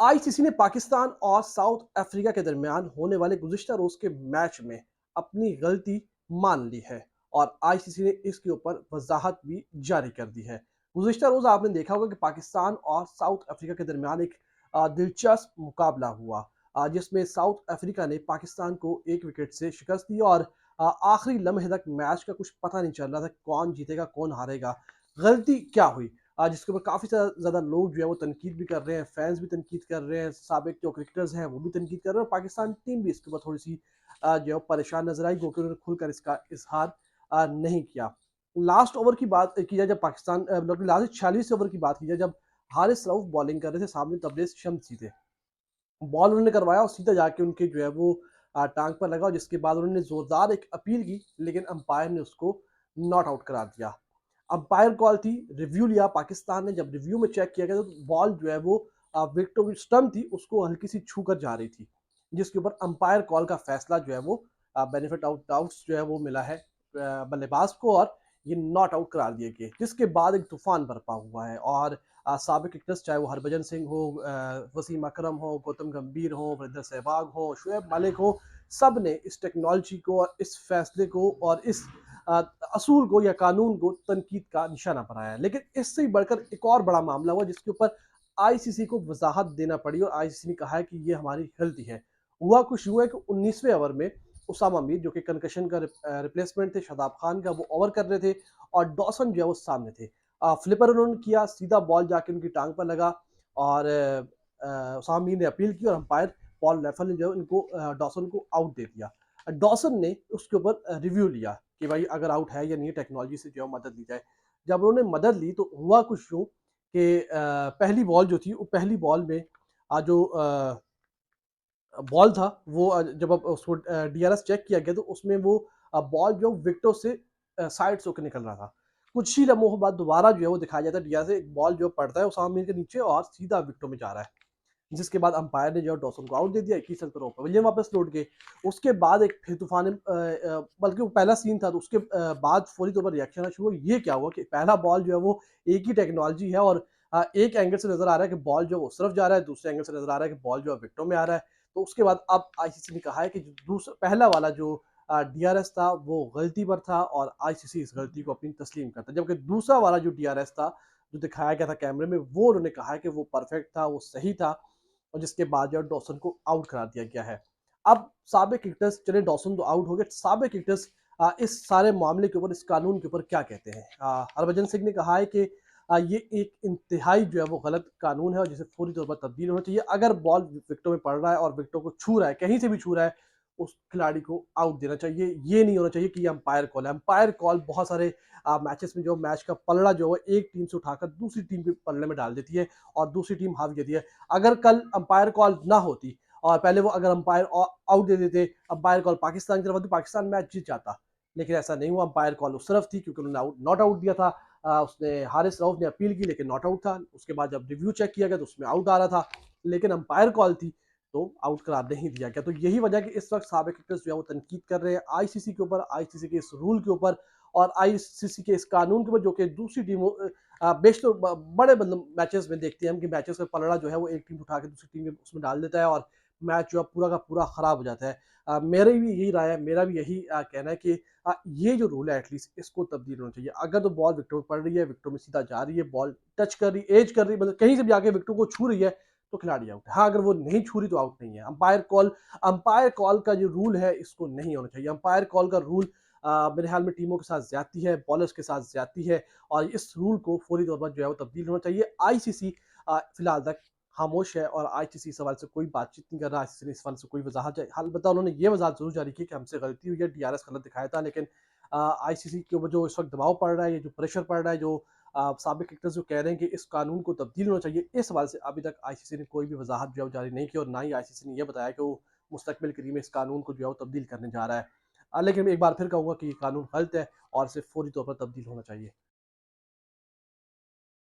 ICC ने पाकिस्तान और south Africa के दरमियान होने वाले गुज़िश्ता रोज़ के मैच में अपनी गलती मान ली है और आईसीसी ने इसके ऊपर वजाहत भी जारी कर दी है। गुज़िश्ता रोज़ आपने देखा होगा कि पाकिस्तान और साउथ अफ्रीका के दरमियान एक दिलचस्प मुकाबला हुआ, जिसमें साउथ अफ्रीका ने पाकिस्तान को 1 विकेट से शिकस्त दी और आखिरी लम्हे तक मैच का कुछ पता नहीं चल रहा था, कौन जीतेगा, कौन हारेगा, गलती क्या हुई? जिसके ऊपर काफ़ी ज़्यादा लोग जो है वो तनकीद भी कर रहे हैं, फैन्स भी तनकीद कर रहे हैं, साबिक जो क्रिकेटर्स हैं वो भी तनकीद कर रहे हैं और पाकिस्तान टीम भी इसके ऊपर थोड़ी-सी जो है वो परेशान नज़र आई, क्योंकि उन्होंने खुलकर इसका इज़हार नहीं किया। लास्ट ओवर की बात की जाए, जब पाकिस्तान मतलब लास्ट 46 ओवर की बात की जाए, जब हारिस रऊफ बॉलिंग कर रहे थे, सामने तबरेज़ शम्सी थे। बॉल उन्होंने करवाया और सीधा जाके उनके जो है वो टाँग पर लगा और जिसके बाद उन्होंने ज़ोरदार एक अपील की, लेकिन अंपायर ने उसको नॉट आउट करार दिया। अंपायर कॉल थी, रिव्यू लिया पाकिस्तान ने, जब रिव्यू में चेक किया गया तो बॉल जो है वो विकेटों की स्टंप थी, उसको हल्की-सी छूकर जा रही थी। जिसके ऊपर अंपायर कॉल का फैसला जो है वो बेनिफिट ऑफ डाउट्स जो है वो मिला है बल्लेबाज को और ये नॉट आउट करार दिए गए। जिसके बाद एक तूफ़ान बरपा हुआ है और साबिक क्रिकेटर्स चाहे वो हरभजन सिंह हो, वसीम अकरम हो, गौतम गंभीर हो, वीरेंद्र सहवाग हो, शुएब मलिक हो, सब ने इस टेक्नोलॉजी को और इस फैसले को और इस अ, असूल को या कानून को तनकीद का निशाना बनाया है। लेकिन इससे ही बढ़कर एक और बड़ा मामला हुआ जिसके ऊपर आईसीसी को वजाहत देना पड़ी और आईसीसी ने कहा है कि ये हमारी गलती है। हुआ कुछ यूँ है कि 19वें ओवर में उसामा मीर, जो कि कंकशन का रिप्लेसमेंट थे शादाब खान का, वो ओवर कर रहे थे और डॉसन जो है वो सामने थे। फ्लिपर उन्होंने किया, सीधा बॉल जाके उनकी टांग पर लगा और उसामा मीर ने अपील की और अंपायर पॉल रेफल ने जो है उनको डॉसन को आउट दे दिया। डॉसन ने उसके ऊपर रिव्यू लिया कि भाई अगर आउट है या नहीं, टेक्नोलॉजी से जो है मदद ली जाए। जब उन्होंने मदद ली तो हुआ कुछ यूँ कि पहली बॉल जो थी, वो पहली बॉल में जो बॉल था वो जब अब उसको डीआरएस चेक किया गया तो उसमें वो बॉल जो विकेटों से साइड से होकर निकल रहा था। कुछ ही लम्हों बाद दोबारा जो है वो दिखाया जाता है, डीआरएस से एक बॉल जो पड़ता है उसामा मीर के नीचे और सीधा विकेटों में जा रहा है। जिसके बाद अंपायर ने जो है डॉसन को आउट दे दिया, 21 रन पर पवेलियन वापस लौट गए। उसके बाद एक फिर तूफान बल्कि वो पहला सीन था तो उसके बाद फौरी तौर पर रिएक्शन आना शुरू हुआ। ये क्या हुआ कि पहला बॉल जो है वो एक ही टेक्नोलॉजी है और एक एंगल से नज़र आ रहा है कि बॉल जो है वो उस तरफ जा रहा है, दूसरे एंगल से नज़र आ रहा है कि बॉल जो है विकेटों में आ रहा है। तो उसके बाद अब आईसीसी ने कहा है कि जो पहला वाला जो डीआरएस था वो गलती पर था और आईसीसी इस गलती को अपनी तस्लीम करता है। जबकि दूसरा वाला जो डीआरएस था, जो दिखाया गया था कैमरे में, वो उन्होंने कहा है कि वो परफेक्ट था, वो सही था और जिसके बाद जो है डॉसन को आउट करा दिया गया है। अब साबिक क्रिकेटर्स, चले डॉसन तो आउट हो गए, साबिक क्रिकेटर्स इस सारे मामले के ऊपर, इस कानून के ऊपर क्या कहते हैं? हरभजन सिंह ने कहा है कि ये एक इंतहाई जो है वो गलत कानून है और जिसे फौरी तौर पर तब्दील होना चाहिए। अगर बॉल विकेटों में पड़ रहा है और विकेटों को छू रहा है, कहीं से भी छू रहा है, उस खिलाड़ी को आउट देना चाहिए। ये नहीं होना चाहिए कि ये अंपायर कॉल है। अंपायर कॉल बहुत सारे मैचेस में जो मैच का पलड़ा जो है एक टीम से उठाकर दूसरी टीम के पलड़े में डाल देती है और दूसरी टीम हावी देती है। अगर कल अंपायर कॉल ना होती और पहले वो अगर अंपायर आउट दे देते, अंपायर कॉल पाकिस्तान की तरफ होती, पाकिस्तान मैच जीत जाता। लेकिन ऐसा नहीं हुआ, अंपायर कॉल उस तरफ थी क्योंकि उन्होंने नॉट आउट दिया था। उसने हारिस रऊफ ने अपील की लेकिन नॉट आउट था। उसके बाद जब रिव्यू चेक किया गया तो उसमें आउट आ रहा था, लेकिन अंपायर कॉल थी तो आउट करार नहीं दिया गया। तो यही वजह है कि इस वक्त साबिक क्रिकेटर्स जो है वो तनकीद कर रहे हैं आईसीसी के ऊपर, आईसीसी के इस रूल के ऊपर और आईसीसी के इस कानून के ऊपर, जो कि दूसरी टीमों बेशतर बड़े मतलब मैचेस में देखते हैं हम कि मैचेस का पलड़ा जो है वो एक टीम उठा के दूसरी टीम के उसमें डाल देता है और मैच जो है पूरा का पूरा खराब हो जाता है। मेरी भी यही राय है, मेरा भी यही कहना है कि ये जो रूल है एटलीस्ट इसको तब्दील होना चाहिए। अगर तो बॉल विकेटों में पड़ रही है, विकेटों में सीधा जा रही है, बॉल टच कर रही, एज कर रही, मतलब कहीं से भी आके विकेटों को छू रही है तो खिलाड़ी आउट है। हाँ, अगर वो नहीं छू रही तो आउट नहीं है। अंपायर कॉल का जो रूल है इसको नहीं होना चाहिए। अंपायर कॉल का रूल मेरे ख्याल में टीमों के साथ ज्यादती है, बॉलर्स के साथ ज्यादती है और इस रूल को फौरी तौर पर जो है वो तब्दील होना चाहिए। आईसीसी फिलहाल तक खामोश है और आईसीसी इस सवाल से कोई बातचीत नहीं कर रहा। आईसीसी ने इस सवाल से कोई वजाहत अलबत्ता उन्होंने ये वजाहत जरूर जारी की कि हमसे गलती हुई है, डीआरएस गलत दिखाया था, लेकिन आईसीसी के ऊपर जो इस वक्त दबाव पड़ रहा है, ये जो प्रेशर पड़ रहा है, जो साबिक क्रिकेटर्स जो कह रहे हैं कि इस कानून को तब्दील होना चाहिए, इस सवाल से अभी तक आईसीसी ने कोई भी वजाहत जो है वो जारी नहीं की और ना ही आईसीसी ने यह बताया कि वो मुस्तकबिल के लिए इस कानून को जो है वो तब्दील करने जा रहा है। लेकिन मैं एक बार फिर कहूँगा कि ये कानून गलत है और इसे फौरी तौर पर तब्दील होना चाहिए।